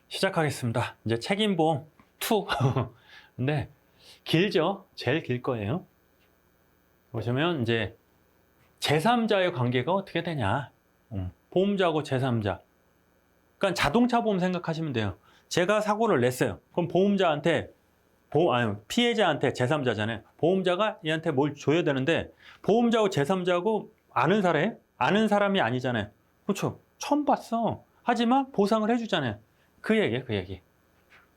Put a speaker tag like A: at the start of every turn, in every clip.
A: 시작하겠습니다. 이제 책임보험 2. 근데 길죠? 제일 길 거예요. 보시면 이제 제3자의 관계가 어떻게 되냐. 보험자하고 제3자. 그러니까 자동차 보험 생각하시면 돼요. 제가 사고를 냈어요. 그럼 보험자한테, 피해자한테 제3자잖아요. 보험자가 얘한테 뭘 줘야 되는데, 보험자하고 제3자하고 아는 사람이에요? 아는 사람이 아니잖아요. 그렇죠? 처음 봤어. 하지만 보상을 해주잖아요. 그 얘기예요, 그 얘기.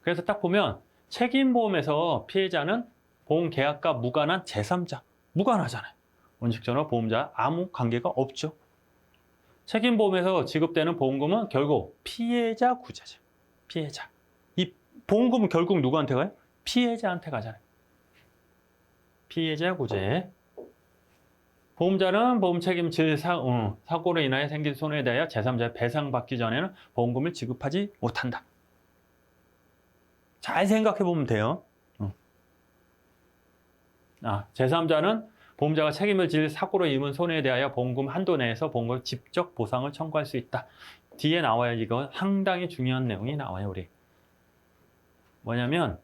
A: 그래서 딱 보면 책임보험에서 피해자는 보험계약과 무관한 제3자. 무관하잖아요. 원칙적으로 보험자 아무 관계가 없죠. 책임보험에서 지급되는 보험금은 결국 피해자 구제죠. 피해자. 이 보험금은 결국 누구한테 가요? 피해자한테 가잖아요. 피해자 구제. 보험자는 보험 책임질 사고로 인하여 생긴 손해에 대하여 제3자의 배상받기 전에는 보험금을 지급하지 못한다. 잘 생각해 보면 돼요. 제3자는 보험자가 책임을 질 사고로 입은 손해에 대하여 보험금 한도 내에서 보험금 직접 보상을 청구할 수 있다. 뒤에 나와요. 이거 상당히 중요한 내용이 나와요. 우리 뭐냐면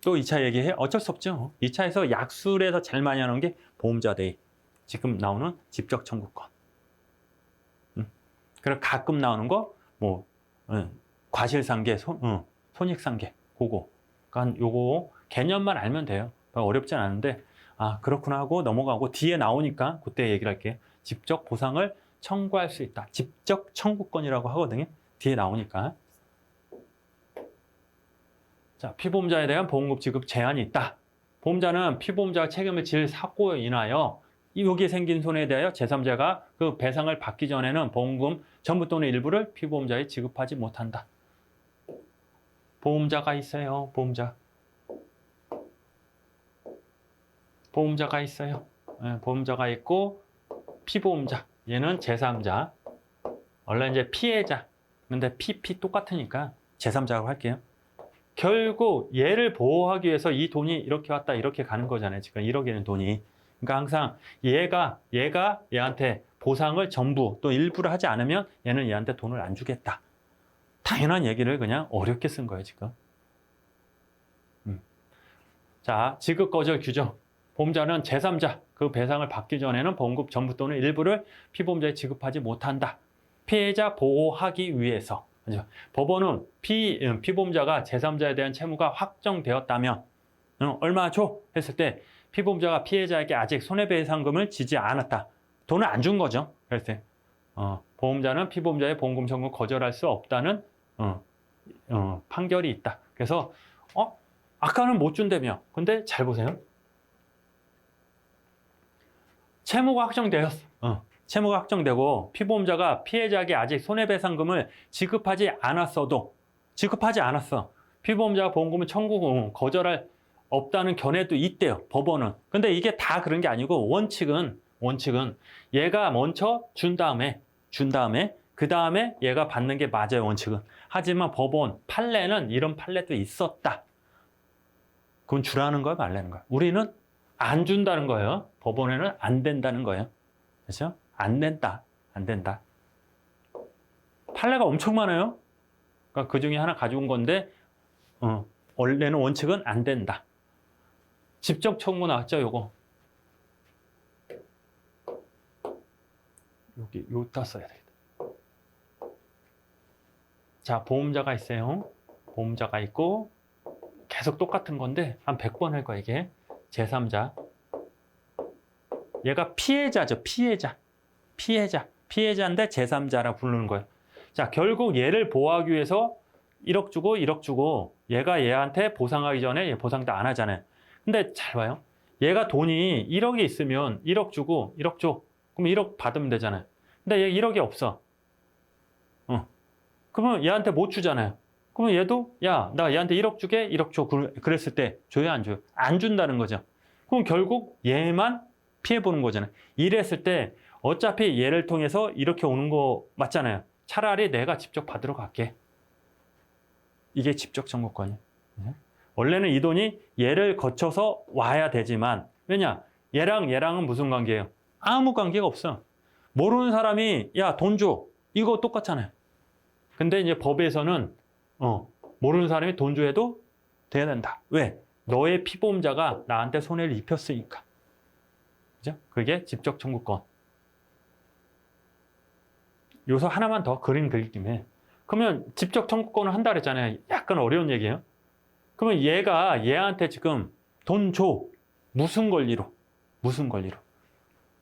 A: 또 2차 얘기해. 어쩔 수 없죠. 2차에서 약술에서 제일 많이 하는 게 보험자 대위. 지금 나오는 직접 청구권. 그리고 가끔 나오는 거 과실상계, 손익상계. 그거. 그러니까 요거 개념만 알면 돼요. 어렵진 않은데 그렇구나 하고 넘어가고 뒤에 나오니까 그때 얘기를 할게요. 직접 보상을 청구할 수 있다. 직접 청구권이라고 하거든요. 뒤에 나오니까. 자, 피보험자에 대한 보험금 지급 제한이 있다. 보험자는 피보험자가 책임을 질 사고에 인하여 여기에 생긴 손해에 대하여 제3자가 그 배상을 받기 전에는 보험금 전부 또는 일부를 피보험자에 지급하지 못한다. 보험자가 있어요. 보험자가 있어요. 보험자가 있고 피보험자. 얘는 제3자. 원래 이제 피해자. 근데 PP 똑같으니까 제3자라고 할게요. 결국 얘를 보호하기 위해서 이 돈이 이렇게 왔다 이렇게 가는 거잖아요. 지금 1억이는 돈이. 그러니까 항상 얘가 얘한테 보상을 전부 또 일부를 하지 않으면 얘는 얘한테 돈을 안 주겠다. 당연한 얘기를 그냥 어렵게 쓴 거예요, 지금. 자, 지급 거절 규정. 보험자는 제3자, 그 배상을 받기 전에는 보험금 전부 또는 일부를 피보험자에 지급하지 못한다. 피해자 보호하기 위해서. 법원은 피보험자가 제3자에 대한 채무가 확정되었다면 얼마 줘? 했을 때 피보험자가 피해자에게 아직 손해배상금을 지지 않았다. 돈을 안 준 거죠. 그래서 보험자는 피보험자의 보험금 청구 거절할 수 없다는 판결이 있다. 그래서 아까는 못 준다며. 근데 잘 보세요. 채무가 확정되었어. 채무가 확정되고 피보험자가 피해자에게 아직 손해배상금을 지급하지 않았어. 피보험자가 보험금을 청구 거절할 없다는 견해도 있대요. 법원은. 근데 이게 다 그런 게 아니고 원칙은 얘가 먼저 준 다음에 그 다음에 얘가 받는 게 맞아요. 원칙은. 하지만 법원 판례는 이런 판례도 있었다. 그건 주라는 거야, 말라는 거야. 우리는 안 준다는 거예요. 법원에는 안 된다는 거예요. 그렇죠? 안 된다. 판례가 엄청 많아요. 그러니까 그 중에 하나 가져온 건데 원래는 원칙은 안 된다. 직접 청구 나왔죠, 요거. 여기다 써야 되겠다. 자, 보험자가 있어요. 보험자가 있고 계속 똑같은 건데 한 100번 할 거야, 이게. 제3자. 얘가 피해자죠. 피해자인데 제3자라 부르는 거예요. 자, 결국 얘를 보호하기 위해서 1억 주고 얘가 얘한테 보상하기 전에 얘 보상도 안 하잖아요. 근데 잘 봐요. 얘가 돈이 1억이 있으면 1억 주고 1억 줘. 그럼 1억 받으면 되잖아요. 근데 얘 1억이 없어. 그러면 얘한테 못 주잖아요. 그러면 얘도 나 얘한테 1억 주게 1억 줘. 그랬을 때 줘요, 안 줘요? 안 준다는 거죠. 그럼 결국 얘만 피해보는 거잖아요. 이랬을 때 어차피 얘를 통해서 이렇게 오는 거 맞잖아요. 차라리 내가 직접 받으러 갈게. 이게 직접 청구권이에요. 원래는 이 돈이 얘를 거쳐서 와야 되지만 왜냐? 얘랑은 무슨 관계예요? 아무 관계가 없어. 모르는 사람이 돈 줘. 이거 똑같잖아요. 근데 이제 법에서는 모르는 사람이 돈 줘도 돼야 된다. 왜? 너의 피보험자가 나한테 손해를 입혔으니까. 그죠? 그게 직접 청구권. 요소 하나만 더 그림 그리기면 그러면 직접 청구권을 한다 그랬잖아요. 약간 어려운 얘기예요. 그러면 얘가 얘한테 지금 돈 줘. 무슨 권리로? 무슨 권리로?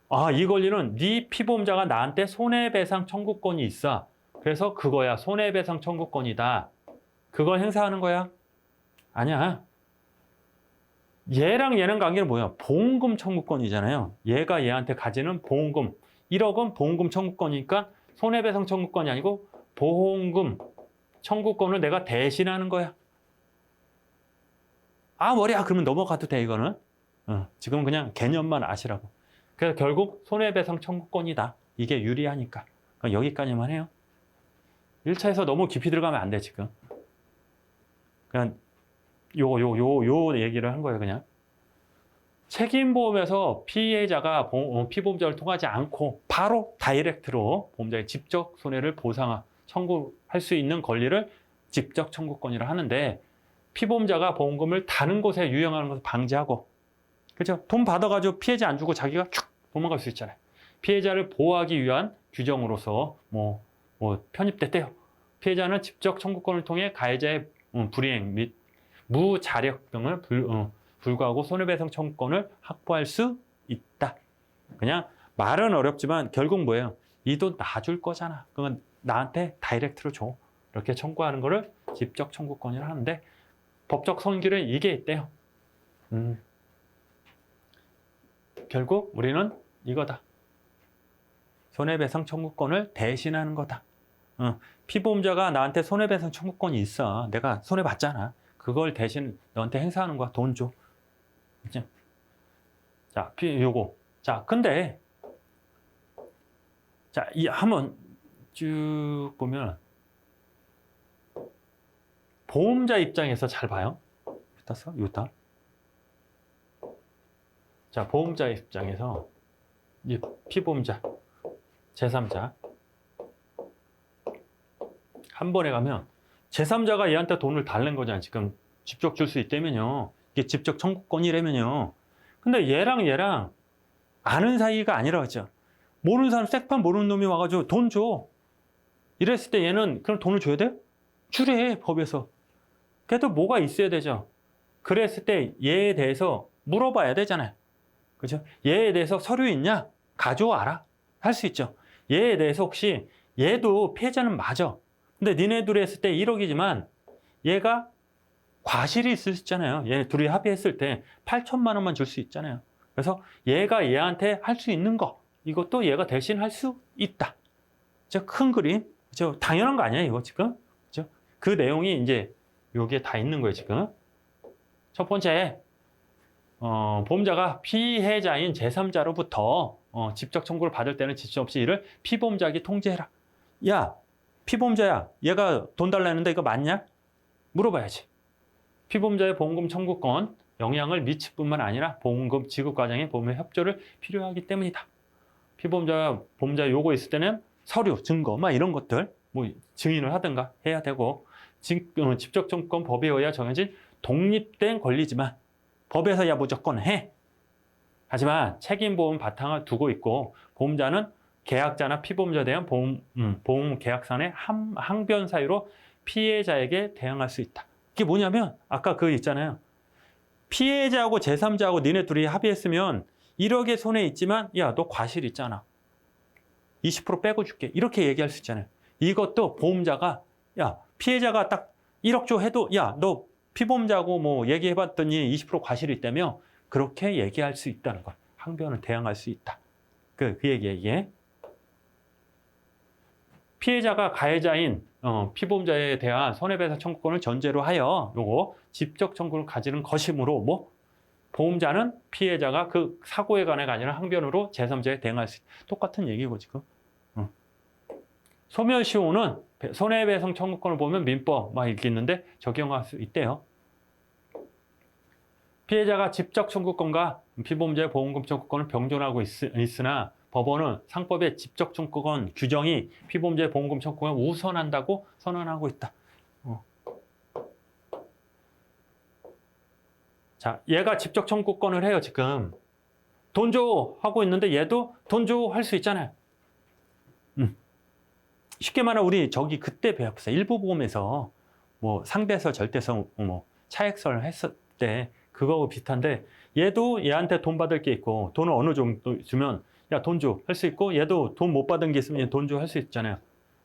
A: 아, 이 권리는 네 피보험자가 나한테 손해배상 청구권이 있어. 그래서 그거야. 손해배상 청구권이다. 그걸 행사하는 거야? 아니야. 얘랑 얘랑 관계는 뭐야? 보험금 청구권이잖아요. 얘가 얘한테 가지는 보험금. 1억은 보험금 청구권이니까 손해배상 청구권이 아니고 보험금 청구권을 내가 대신하는 거야. 아, 머리야. 그러면 넘어가도 돼, 이거는. 지금 그냥 개념만 아시라고. 그래서 결국 손해배상 청구권이다. 이게 유리하니까. 여기까지만 해요. 1차에서 너무 깊이 들어가면 안 돼, 지금. 그냥 요 얘기를 한 거예요, 그냥. 책임보험에서 피해자가 피보험자를 통하지 않고 바로 다이렉트로 보험자의 직접 손해를 청구할 수 있는 권리를 직접 청구권이라 하는데 피보험자가 보험금을 다른 곳에 유용하는 것을 방지하고 그렇죠? 돈 받아가지고 피해자 안 주고 자기가 쭉 도망갈 수 있잖아요. 피해자를 보호하기 위한 규정으로서 뭐 편입됐대요. 피해자는 직접 청구권을 통해 가해자의 불이행 및 무자력 등을 불구하고 손해배상 청구권을 확보할 수 있다. 그냥 말은 어렵지만 결국 뭐예요? 이 돈 나 줄 거잖아. 그건 나한테 다이렉트로 줘. 이렇게 청구하는 거를 직접 청구권이라 하는데 법적 성질은 이게 있대요. 결국 우리는 이거다. 손해배상 청구권을 대신하는 거다. 피보험자가 나한테 손해배상 청구권이 있어. 내가 손해봤잖아. 그걸 대신 너한테 행사하는 거야. 돈 줘. 그치? 자, 요거. 자, 근데, 자, 이 한번 쭉 보면, 보험자 입장에서 잘 봐요. 여기다 써? 여기다. 자, 보험자 입장에서, 이 피보험자, 제3자. 한 번에 가면, 제3자가 얘한테 돈을 달랜 거잖아. 지금 직접 줄 수 있다면요. 이게 직접 청구권이라면요. 근데 얘랑 아는 사이가 아니라 그죠. 모르는 사람, 색판 모르는 놈이 와가지고 돈 줘. 이랬을 때 얘는 그럼 돈을 줘야 돼? 주래, 법에서. 그래도 뭐가 있어야 되죠. 그랬을 때 얘에 대해서 물어봐야 되잖아요. 그죠? 얘에 대해서 서류 있냐? 가져와라. 할 수 있죠. 얘에 대해서 혹시 얘도 피해자는 맞아. 근데 니네 둘이 했을 때 1억이지만 얘가 과실이 있을 수 있잖아요. 얘 둘이 합의했을 때 8천만 원만 줄 수 있잖아요. 그래서 얘가 얘한테 할 수 있는 거 이것도 얘가 대신 할 수 있다. 큰 그림. 그죠? 당연한 거 아니야, 이거 지금? 그죠? 그 내용이 이제 여기에 다 있는 거예요, 지금. 첫 번째, 보험자가 피해자인 제3자로부터 직접 청구를 받을 때는 지체 없이 이를 피보험자에게 통지해라. 야, 피보험자야, 얘가 돈 달라는데 이거 맞냐? 물어봐야지. 피보험자의 보험금 청구권 영향을 미칠 뿐만 아니라 보험금 지급 과정에 보험의 협조를 필요하기 때문이다. 보험자 요구 있을 때는 서류, 증거, 막 이런 것들 뭐 증인을 하든가 해야 되고 직접 청구권 법에 의해 정해진 독립된 권리지만 법에서야 무조건 해. 하지만 책임보험 바탕을 두고 있고 보험자는 계약자나 피보험자에 대한 보험 계약상의 항변 사유로 피해자에게 대항할 수 있다. 이게 뭐냐면 아까 그 있잖아요. 피해자하고 제3자하고 니네 둘이 합의했으면 1억의 손해 있지만 야, 너 과실 있잖아. 20% 빼고 줄게. 이렇게 얘기할 수 있잖아요. 이것도 보험자가 야, 피해자가 딱 1억 줘 해도 야, 너 피보험자하고 뭐 얘기해봤더니 20% 과실이 있다며 그렇게 얘기할 수 있다는 거. 항변을 대항할 수 있다. 그 얘기에 피해자가 가해자인 피보험자에 대한 손해배상 청구권을 전제로 하여 요거 직접 청구를 가지는 것이므로 뭐 보험자는 피해자가 그 사고에 관해가 아니라 항변으로 제3자에 대항할 수 있다. 똑같은 얘기고 지금. 소멸시효는 손해배상 청구권을 보면 민법 막 이렇게 있는데 적용할 수 있대요. 피해자가 직접 청구권과 피보험자의 보험금 청구권을 병존하고 있으나 법원은 상법의 직접 청구권 규정이 피보험자의 보험금 청구권을 우선한다고 선언하고 있다. 자, 얘가 직접 청구권을 해요, 지금. 돈 줘! 하고 있는데 얘도 돈 줘! 할 수 있잖아요. 쉽게 말하면 우리 저기 그때 배웠어요. 일부보험에서 뭐 상대설, 절대설, 뭐 차액설 했을 때 그거하고 비슷한데 얘도 얘한테 돈 받을 게 있고 돈을 어느 정도 주면 야, 돈 줘! 할 수 있고 얘도 돈 못 받은 게 있으면 돈 줘! 할 수 있잖아요.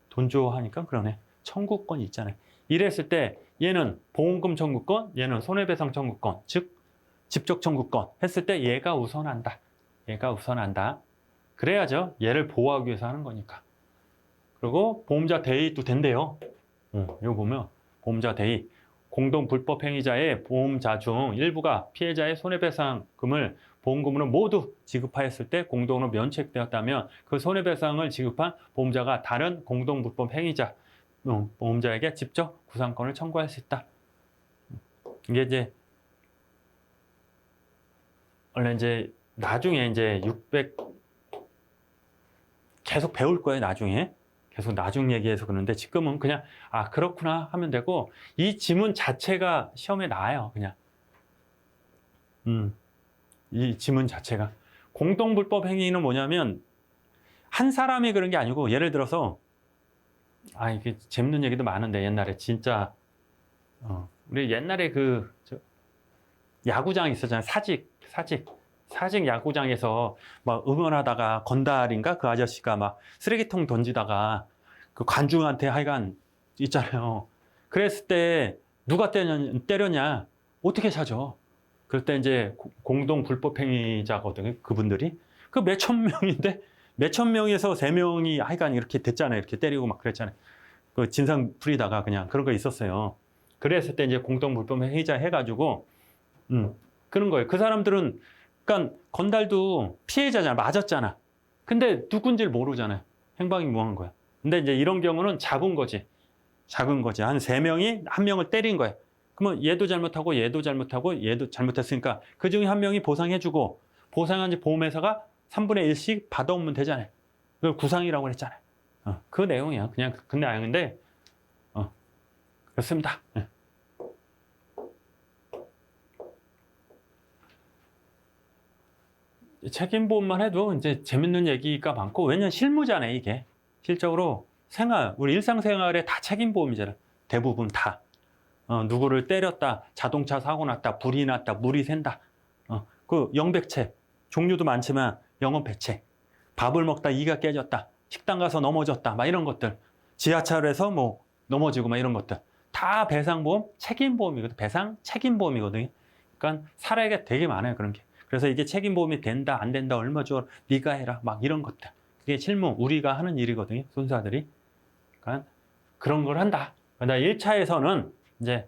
A: 돈 줘! 하니까 그러네. 청구권이 있잖아요. 이랬을 때 얘는 보험금 청구권, 얘는 손해배상 청구권, 즉 직접 청구권 했을 때 얘가 우선한다. 얘가 우선한다. 그래야죠. 얘를 보호하기 위해서 하는 거니까. 그리고 보험자 대의도 된대요. 이거 보면 보험자 대의. 공동 불법 행위자의 보험자 중 일부가 피해자의 손해배상금을 보험금으로 모두 지급하였을 때 공동으로 면책되었다면 그 손해배상을 지급한 보험자가 다른 공동 불법 행위자 보험자에게 직접 구상권을 청구할 수 있다. 이게 이제 원래 이제 나중에 이제 600 계속 배울 거예요. 나중에 계속 나중 얘기해서 그러는데 지금은 그냥 아 그렇구나 하면 되고 이 지문 자체가 시험에 나와요. 그냥 이 지문 자체가 공동불법 행위는 뭐냐면 한 사람이 그런 게 아니고 예를 들어서 아 이게 재밌는 얘기도 많은데 옛날에 진짜 우리 옛날에 야구장 있었잖아요. 사직 야구장에서 막 응원하다가 건달인가 그 아저씨가 막 쓰레기통 던지다가 그 관중한테 하여간 있잖아요. 그랬을 때 누가 때렸냐? 어떻게 찾아? 그럴 때 이제 공동 불법 행위자거든요. 그분들이 그 몇천 명인데 몇천 명에서 세 명이 하여간 이렇게 됐잖아요. 이렇게 때리고 막 그랬잖아요. 그 진상 부리다가 그냥 그런 거 있었어요. 그랬을 때 이제 공동 불법 행위자 해가지고 그런 거예요. 그 사람들은 그러니까 건달도 피해자잖아. 맞았잖아. 근데 누군지를 모르잖아요. 행방이 뭐한 거야. 근데 이제 이런 경우는 잡은 거지. 한 세 명이 한 명을 때린 거야. 그러면 얘도 잘못하고 얘도 잘못하고 얘도 잘못했으니까 그 중에 한 명이 보상해주고 보상한 지 보험회사가 3분의 1씩 받아오면 되잖아요. 그걸 구상이라고 했잖아요. 그 내용이야. 그냥 그 내용인데 그렇습니다. 책임보험만 해도 이제 재밌는 얘기가 많고, 왜냐면 실무잖아요, 이게. 실적으로 우리 일상생활에 다 책임보험이잖아. 대부분 다. 누구를 때렸다, 자동차 사고 났다, 불이 났다, 물이 샌다. 그 영백체, 종류도 많지만 영업배체. 밥을 먹다 이가 깨졌다, 식당 가서 넘어졌다, 막 이런 것들. 지하철에서 뭐 넘어지고 막 이런 것들. 다 배상보험, 책임보험이거든. 배상, 책임보험이거든요. 그러니까 사례가 되게 많아요, 그런 게. 그래서 이게 책임보험이 된다, 안 된다, 얼마 줘, 네가 해라, 막 이런 것들. 그게 실무, 우리가 하는 일이거든요, 손사들이. 그러니까 그런 걸 한다. 그러나 1차에서는 이제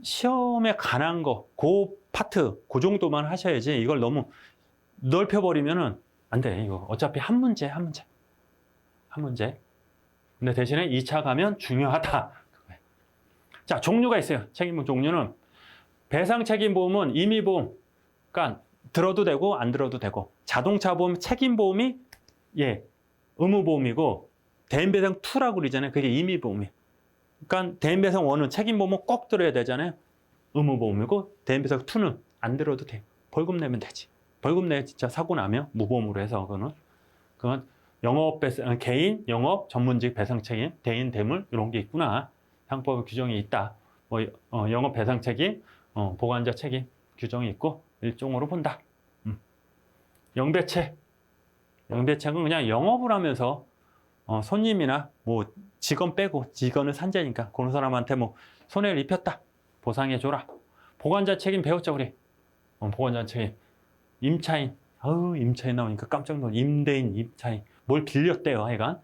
A: 시험에 관한 거, 그 파트, 그 정도만 하셔야지 이걸 너무 넓혀버리면은 안 돼. 이거 어차피 한 문제. 근데 대신에 2차 가면 중요하다. 자, 종류가 있어요. 책임보험 종류는 배상 책임보험은 임의보험, 그러니까 들어도 되고 안 들어도 되고, 자동차 보험 책임보험이 의무보험이고, 대인배상 2라고 그러잖아요. 그게 임의보험이에요. 그러니까 대인배상 1은 책임보험은 꼭 들어야 되잖아요. 의무보험이고, 대인배상 2는 안 들어도 돼요. 벌금 내면 되지. 벌금 내 진짜 사고 나면 무보험으로 해서 그건 개인, 영업, 전문직 배상 책임, 대인, 대물 이런 게 있구나. 상법 규정이 있다. 뭐 영업 배상 책임, 보관자 책임 규정이 있고 일종으로 본다. 영배책. 영배책은 그냥 영업을 하면서 손님이나 뭐 직원 빼고, 직원은 산재니까 그런 사람한테 뭐 손해를 입혔다, 보상해줘라. 보관자 책임 배웠죠 우리. 보관자 책임. 임차인. 임차인 나오니까 깜짝 놀라. 임대인, 임차인. 뭘 빌렸대요, 하여간.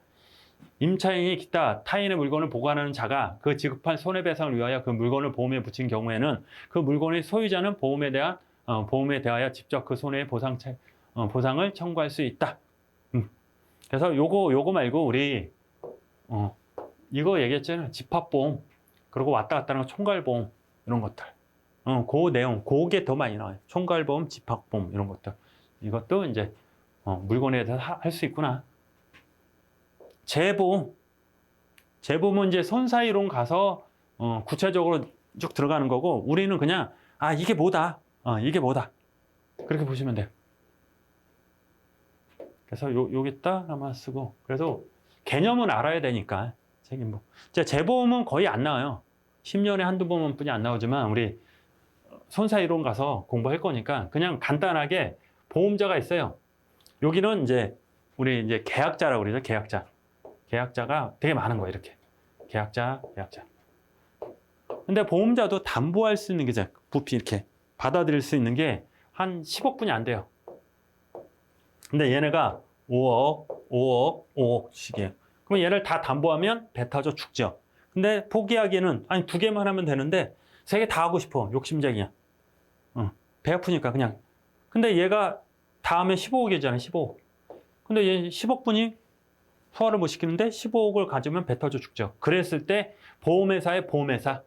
A: 임차인이 기타 타인의 물건을 보관하는 자가 그 지급한 손해배상을 위하여 그 물건을 보험에 붙인 경우에는 그 물건의 소유자는 보험에 대하여 직접 그 손해의 보상을 청구할 수 있다. 그래서 요거 말고 우리 이거 얘기했잖아요. 집합보험, 그리고 왔다 갔다 하는 총괄보험 이런 것들. 그 내용, 그게 더 많이 나와요. 총괄보험, 집합보험 이런 것들. 이것도 이제 물건에 대해서 할 수 있구나. 재보험은 이제 손사이론 가서 구체적으로 쭉 들어가는 거고, 우리는 그냥 이게 뭐다, 이게 뭐다. 그렇게 보시면 돼요. 그래서 여기다 하나 쓰고, 그래서 개념은 알아야 되니까, 책임보험. 재보험은 거의 안 나와요. 10년에 한두 번뿐이 안 나오지만, 우리 손사이론 가서 공부할 거니까, 그냥 간단하게 보험자가 있어요. 여기는 이제, 우리 이제 계약자라고 그러죠, 계약자. 계약자가 되게 많은 거예요, 이렇게. 계약자. 근데 보험자도 담보할 수 있는 게, 부피 이렇게 받아들일 수 있는 게 한 10억분이 안 돼요. 근데 얘네가 5억씩이에요. 그럼 얘를 다 담보하면 배 터져 죽죠. 근데 포기하기에는, 아니, 2개만 하면 되는데, 3개 다 하고 싶어. 욕심쟁이야. 배 아프니까 그냥. 근데 얘가 다 하면 15억이잖아요, 15억. 근데 얘 10억분이 소화를 못 시키는데 15억을 가지면 배 터져 죽죠. 그랬을 때 보험회사의 보험회사,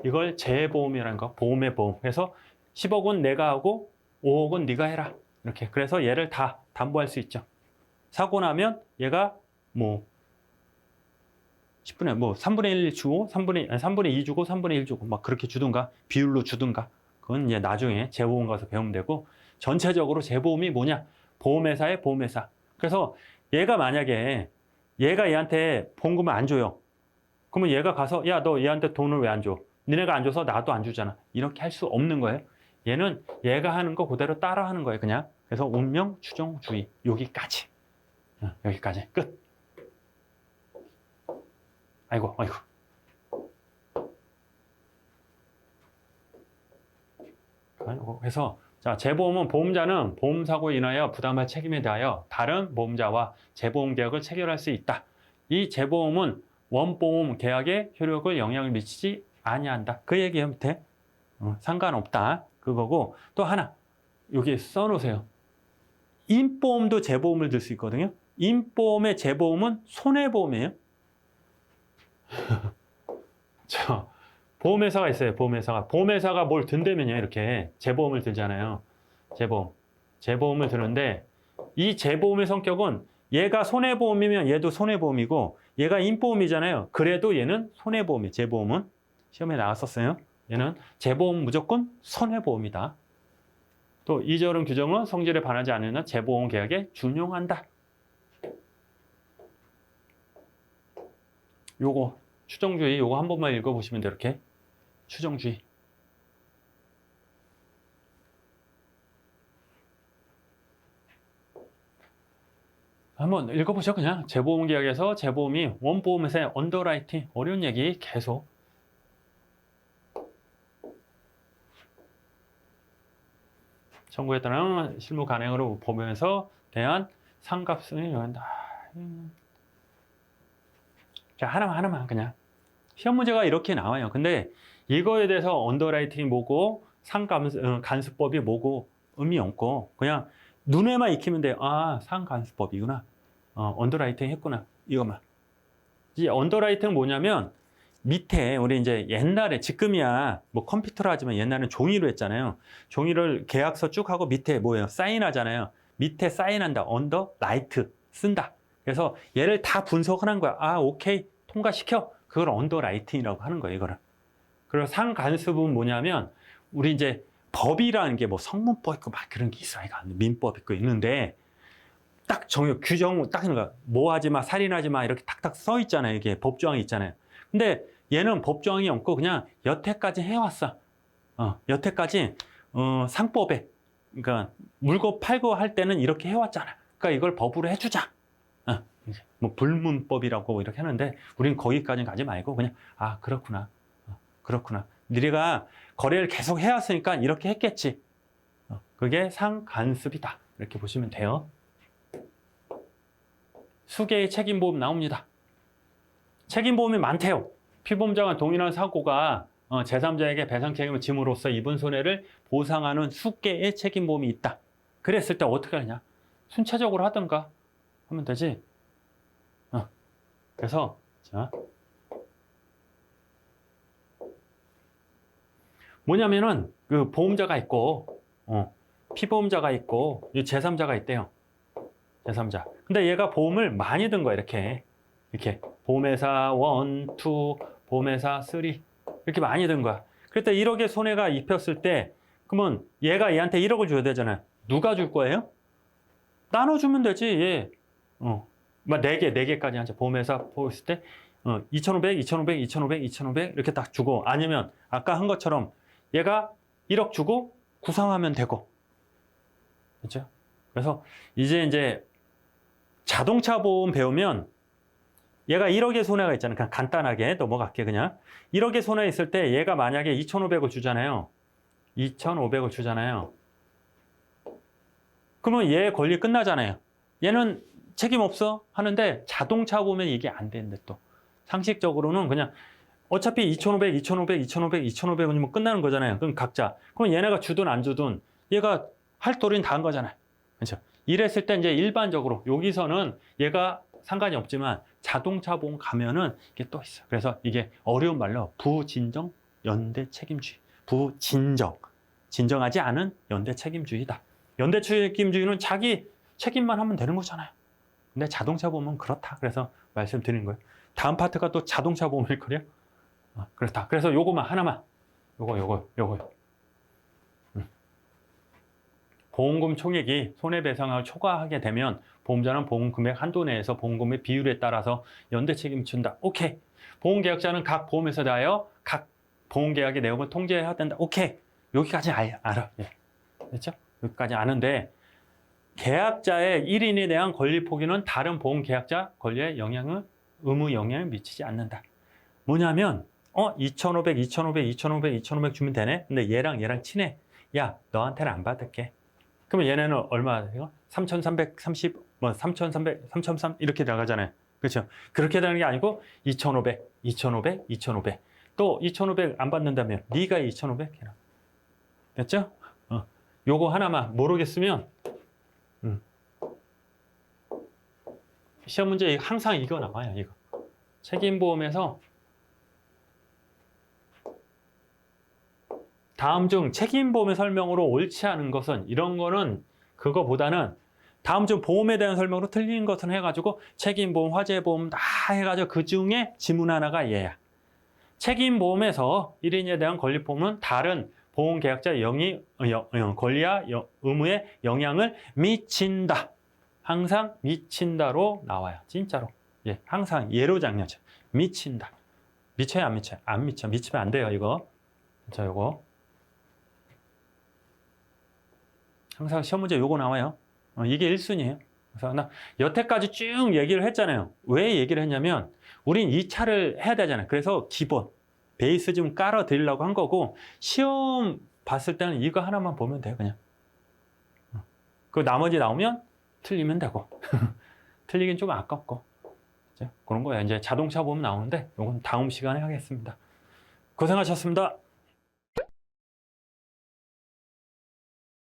A: 이걸 재보험이라는 거, 보험의 보험. 그래서 10억은 내가 하고 5억은 네가 해라. 이렇게. 그래서 얘를 다 담보할 수 있죠. 사고 나면 얘가 뭐 10분의 3분의 1 주고 3분의 2 주고 3분의 1 주고 막 그렇게 주든가 비율로 주든가. 그건 이제 나중에 재보험 가서 배우면 되고, 전체적으로 재보험이 뭐냐? 보험회사의 보험회사. 그래서 얘가 만약에 얘가 얘한테 보험금을 안 줘요. 그러면 얘가 가서 야, 너 얘한테 돈을 왜 안 줘? 니네가 안 줘서 나도 안 주잖아. 이렇게 할 수 없는 거예요. 얘는 얘가 하는 거 그대로 따라 하는 거예요, 그냥. 그래서 운명, 추정, 주의. 여기까지. 여기까지. 끝. 아이고. 그래서 자, 재보험은 보험자는 보험사고에 인하여 부담할 책임에 대하여 다른 보험자와 재보험 계약을 체결할 수 있다. 이 재보험은 원보험 계약의 효력을 영향을 미치지 아니한다. 그 얘기예요, 밑에. 상관없다. 그거고, 또 하나 여기 써놓으세요. 인보험도 재보험을 들 수 있거든요. 인보험의 재보험은 손해보험이에요. 보험회사가 있어요. 보험회사가 뭘 든다면요, 이렇게 재보험을 들잖아요. 재보험을 드는데, 이 재보험의 성격은 얘가 손해보험이면 얘도 손해보험이고, 얘가 인보험이잖아요. 그래도 얘는 손해보험이에요. 재보험은 시험에 나왔었어요. 얘는 재보험 무조건 손해보험이다. 또 이저른 규정은 성질에 반하지 않는 한 재보험 계약에 준용한다. 요거 추정주의 요거 한 번만 읽어보시면 돼요. 이렇게 추정주의. 한번 읽어보죠. 그냥 재보험 계약에서 재보험이 원보험에서의 언더라이팅, 어려운 얘기 계속. 청구에 따른 실무 간행으로 보면서 대한 상값을 요한다. 자, 하나만 그냥. 시험 문제가 이렇게 나와요. 근데 이거에 대해서 언더라이팅이 뭐고 상간수법이 뭐고 의미 없고 그냥 눈에만 익히면 돼요. 아, 상간수법이구나. 언더라이팅 했구나. 이것만. 이 언더라이팅은 뭐냐면 밑에 우리 이제 옛날에 지금이야 뭐 컴퓨터로 하지만 옛날에는 종이로 했잖아요. 종이를 계약서 쭉 하고 밑에 뭐예요? 사인하잖아요. 밑에 사인한다. 언더라이트 쓴다. 그래서 얘를 다 분석을 한 거야. 아, 오케이. 통과시켜. 그걸 언더라이팅이라고 하는 거예요, 이거를. 그리고 상간수법은 뭐냐면 우리 이제 법이라는 게 뭐 성문법 있고 막 그런 게 있어요. 민법 있고 있는데 딱 규정 딱 있는 거야. 뭐 하지 마, 살인하지 마 이렇게 탁탁 써 있잖아요. 이게 법조항이 있잖아요. 근데 얘는 법조항이 없고 그냥 여태까지 해왔어. 여태까지 상법에 그러니까 물고 팔고 할 때는 이렇게 해왔잖아. 그러니까 이걸 법으로 해주자. 뭐 불문법이라고 이렇게 하는데 우린 거기까지는 가지 말고 그냥 아, 그렇구나. 그렇구나. 네가 거래를 계속 해왔으니까 이렇게 했겠지. 그게 상간습이다. 이렇게 보시면 돼요. 수개의 책임보험 나옵니다. 책임보험이 많대요. 피보험자가 동일한 사고가 제3자에게 배상 책임을 짐으로써 입은 손해를 보상하는 수개의 책임보험이 있다. 그랬을 때 어떻게 하냐? 순차적으로 하든가 하면 되지. 그래서 자 뭐냐면은 그 보험자가 있고 피보험자가 있고 제3자가 있대요. 제3자. 근데 얘가 보험을 많이 든 거야. 이렇게 보험회사 1, 2, 보험회사 3 이렇게 많이 든 거야. 그때 1억의 손해가 입혔을 때 그러면 얘가 얘한테 1억을 줘야 되잖아요. 누가 줄 거예요? 나눠주면 되지. 얘. 막 4개까지 하자. 보험회사 보였을 때 2,500, 2,500, 2,500, 2,500 이렇게 딱 주고, 아니면 아까 한 것처럼 얘가 1억 주고 구상하면 되고. 그렇죠? 그래서 이제 자동차 보험 배우면 얘가 1억의 손해가 있잖아요. 그냥 간단하게 넘어갈게. 그냥 1억의 손해 있을 때 얘가 만약에 2,500을 주잖아요. 2,500을 주잖아요. 그러면 얘 권리 끝나잖아요. 얘는 책임 없어 하는데 자동차 보면 이게 안 되는데, 또 상식적으로는 그냥 어차피 2,500, 2,500, 2,500, 2,500원이면 끝나는 거잖아요. 그럼 각자. 그럼 얘네가 주든 안 주든 얘가 할 도리는 다 한 거잖아요. 그렇죠? 이랬을 때 이제 일반적으로 여기서는 얘가 상관이 없지만 자동차 보험 가면은 이게 또 있어요. 그래서 이게 어려운 말로 부진정 연대 책임주의. 진정하지 않은 연대 책임주의다. 연대 책임주의는 자기 책임만 하면 되는 거잖아요. 근데 자동차 보험은 그렇다. 그래서 말씀드리는 거예요. 다음 파트가 또 자동차 보험일 거래요. 그렇다. 그래서 요거만 하나만. 요거. 보험금 총액이 손해배상을 초과하게 되면 보험자는 보험금액 한도 내에서 보험금의 비율에 따라서 연대 책임을 진다. 오케이. 보험계약자는 각 보험회사에 대하여 각 보험계약의 내용을 통제해야 된다. 오케이. 여기까지 알아. 예. 됐죠? 여기까지 아는데, 계약자의 1인에 대한 권리 포기는 다른 보험계약자 권리에 의무 영향을 미치지 않는다. 뭐냐면 2,500, 2,500, 2,500, 2,500 주면 되네? 근데 얘랑 친해. 야, 너한테는 안 받을게. 그러면 얘네는 얼마 돼요? 3,330, 3,300, 3,300 이렇게 나가잖아요. 그렇죠? 그렇게 되는 게 아니고 2,500, 2,500, 2,500. 또 2,500 안 받는다면 네가 2,500 해라. 됐죠? 요거 하나만 모르겠으면 시험 문제 항상 이거 나와요. 이거 책임보험에서 다음 중 책임보험의 설명으로 옳지 않은 것은, 이런 거는 그거보다는 다음 중 보험에 대한 설명으로 틀린 것은 해가지고 책임보험, 화재보험 다 해가지고 그 중에 지문 하나가 얘야. 책임보험에서 1인에 대한 권리보험은 다른 보험계약자의 권리와 의무에 영향을 미친다. 항상 미친다로 나와요. 진짜로. 예, 항상 예로 장려죠. 미친다. 미쳐요, 안 미쳐요? 안 미쳐. 미치면 안 돼요, 이거. 자, 요거. 항상 시험 문제 요거 나와요. 이게 1순위예요. 그래서 나 여태까지 쭉 얘기를 했잖아요. 왜 얘기를 했냐면 우린 2차를 해야 되잖아요. 그래서 기본 베이스 좀 깔아 드리려고 한 거고, 시험 봤을 때는 이거 하나만 보면 돼요. 그냥 그 나머지 나오면 틀리면 되고 틀리긴 좀 아깝고 그런 거예요. 이제 자동차 보험 나오는데 이건 다음 시간에 하겠습니다. 고생하셨습니다.